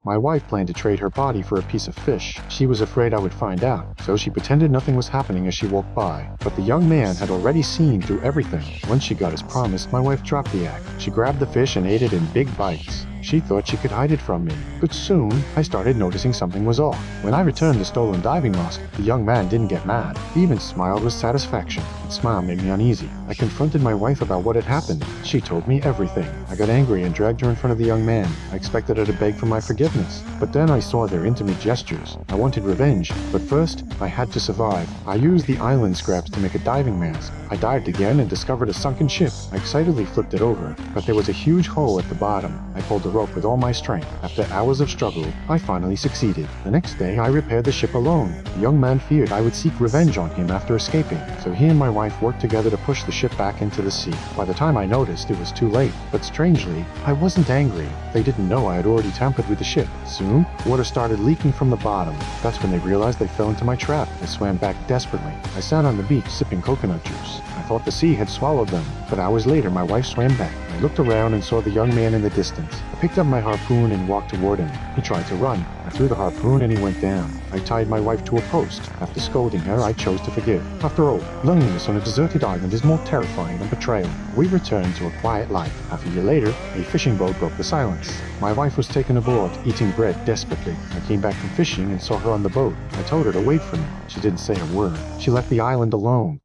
My wife planned to trade her body for a piece of fish. She was afraid I would find out, so she pretended nothing was happening as she walked by. But the young man had already seen through everything. Once she got as promised, my wife dropped the act. She grabbed the fish and ate it in big bites. She thought she could hide it from me, but soon I started noticing something was off. When I returned the stolen diving mask, the young man didn't get mad. He even smiled with satisfaction. That smile made me uneasy. I confronted my wife about what had happened. She told me everything. I got angry and dragged her in front of the young man. I expected her to beg for my forgiveness, but then I saw their intimate gestures. I wanted revenge, but first I had to survive. I used the island scraps to make a diving mask. I dived again and discovered a sunken ship. I excitedly flipped it over, but there was a huge hole at the bottom. I pulled the rope with all my strength. After hours of struggle, I finally succeeded. The next day, I repaired the ship alone. The young man feared I would seek revenge on him after escaping, so he and my wife worked together to push the ship back into the sea. By the time I noticed, it was too late. But strangely, I wasn't angry. They didn't know I had already tampered with the ship. Soon, water started leaking from the bottom. That's when they realized they fell into my trap. I swam back desperately. I sat on the beach sipping coconut juice. I thought the sea had swallowed them, but hours later my wife swam back. I looked around and saw the young man in the distance. I picked up my harpoon and walked toward him. He tried to run. I threw the harpoon and he went down. I tied my wife to a post. After scolding her, I chose to forgive. After all, loneliness on a deserted island is more terrifying than betrayal. We returned to a quiet life. Half a year later, a fishing boat broke the silence. My wife was taken aboard, eating bread desperately. I came back from fishing and saw her on the boat. I told her to wait for me. She didn't say a word. She left the island alone.